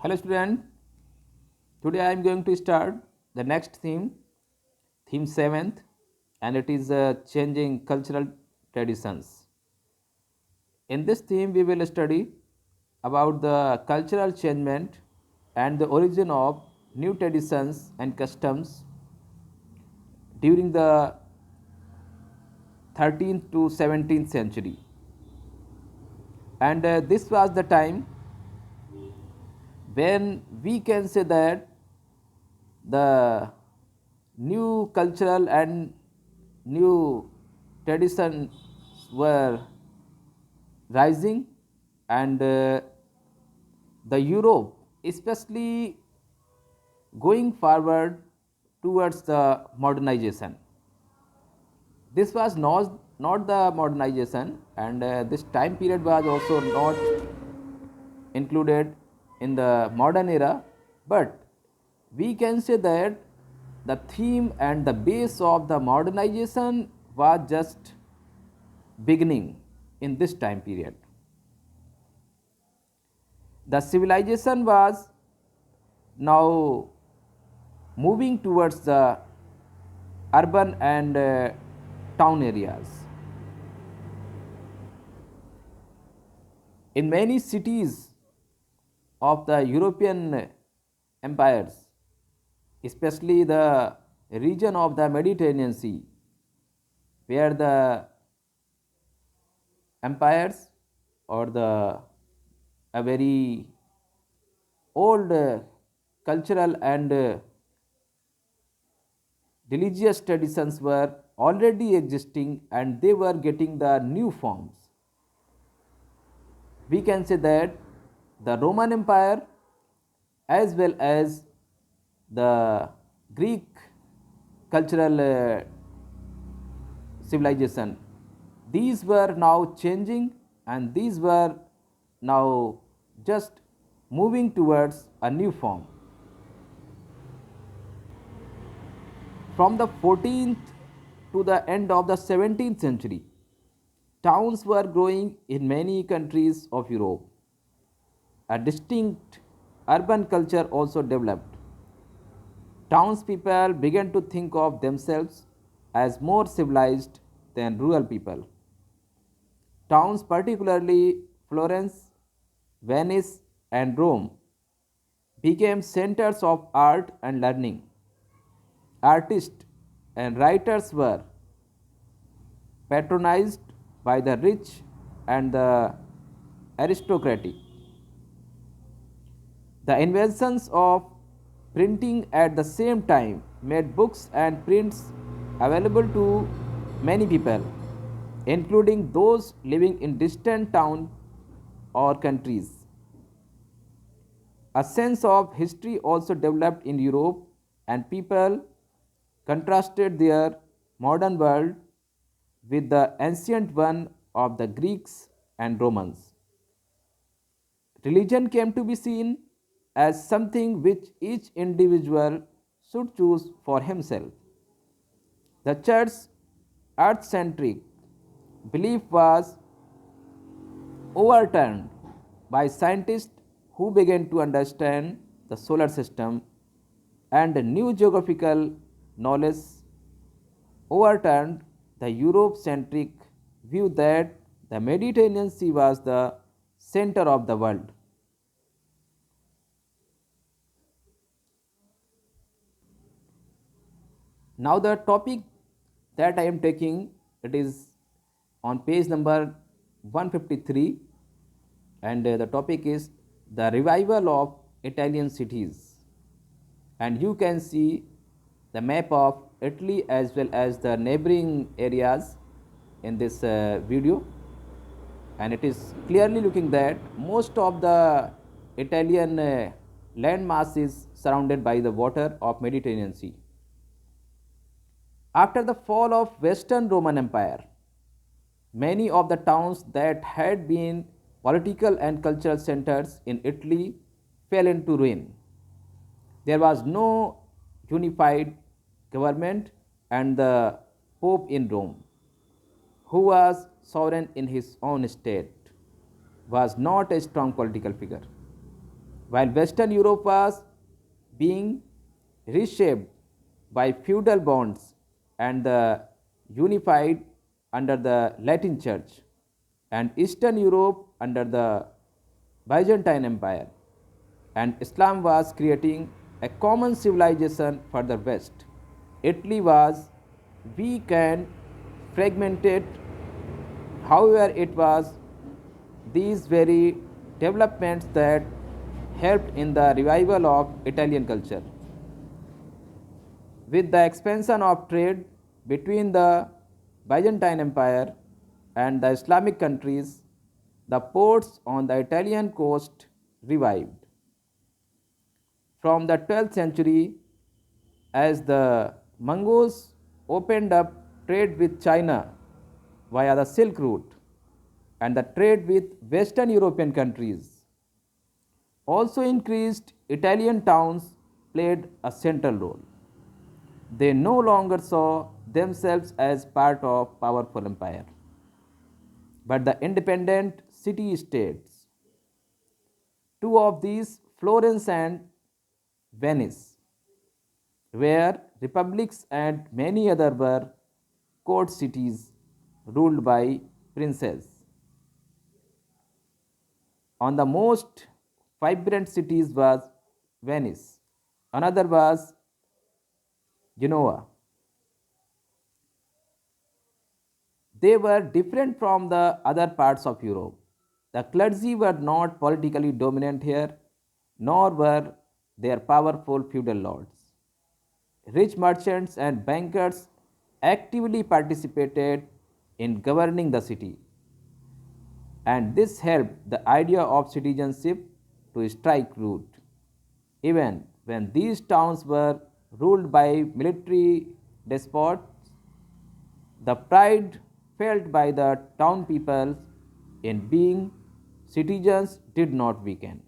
Hello student, today I am going to start the next theme 7th, and it is changing cultural traditions. In this theme we will study about the cultural changement and the origin of new traditions and customs during the 13th to 17th century. And this was the time when we can say that the new cultural and new traditions were rising, and the Europe especially going forward towards the modernization. This was not the modernization, and this time period was also not included in the modern era, but we can say that the theme and the base of the modernization was just beginning in this time period. The civilization was now moving towards the urban and town areas. In many cities of the European empires, especially the region of the Mediterranean Sea, where the empires or the a very old cultural and religious traditions were already existing, and they were getting the new forms. We can say that the Roman Empire as well as the Greek cultural civilization, these were now changing, and these were now just moving towards a new form. From the 14th to the end of the 17th century, towns were growing in many countries of Europe. A distinct urban culture also developed. Townspeople began to think of themselves as more civilized than rural people. Towns, particularly Florence, Venice, and Rome, became centers of art and learning. Artists and writers were patronized by the rich and the aristocratic. The inventions of printing at the same time made books and prints available to many people, including those living in distant towns or countries. A sense of history also developed in Europe, and people contrasted their modern world with the ancient one of the Greeks and Romans. Religion came to be seen as something which each individual should choose for himself. The church's earth centric belief was overturned by scientists who began to understand the solar system, and new geographical knowledge overturned the Europe centric view that the Mediterranean Sea was the center of the world. Now the topic that I am taking, it is on page number 153, and the topic is the revival of Italian cities. And you can see the map of Italy as well as the neighboring areas in this video, and it is clearly looking that most of the Italian land mass is surrounded by the water of Mediterranean Sea. After the fall of Western Roman Empire, many of the towns that had been political and cultural centers in Italy fell into ruin. There was no unified government, and the Pope in Rome, who was sovereign in his own state, was not a strong political figure. While Western Europe was being reshaped by feudal bonds and the unified under the Latin Church, and Eastern Europe under the Byzantine Empire, and Islam was creating a common civilization for the West. Italy was weak and fragmented. However, it was these very developments that helped in the revival of Italian culture. With the expansion of trade between the Byzantine Empire and the Islamic countries, the ports on the Italian coast revived. From the 12th century, as the Mongols opened up trade with China via the Silk Route and the trade with Western European countries also increased, Italian towns played a central role. They no longer saw themselves as part of powerful empire, but the independent city-states. Two of these, Florence and Venice, were republics and many other were court cities ruled by princes. On the most vibrant cities was Venice. Another was Genoa. They were different from the other parts of Europe. The clergy were not politically dominant here, nor were there powerful feudal lords. Rich merchants and bankers actively participated in governing the city, and this helped the idea of citizenship to strike root. Even when these towns were ruled by military despots, the pride felt by the town people in being citizens did not weaken.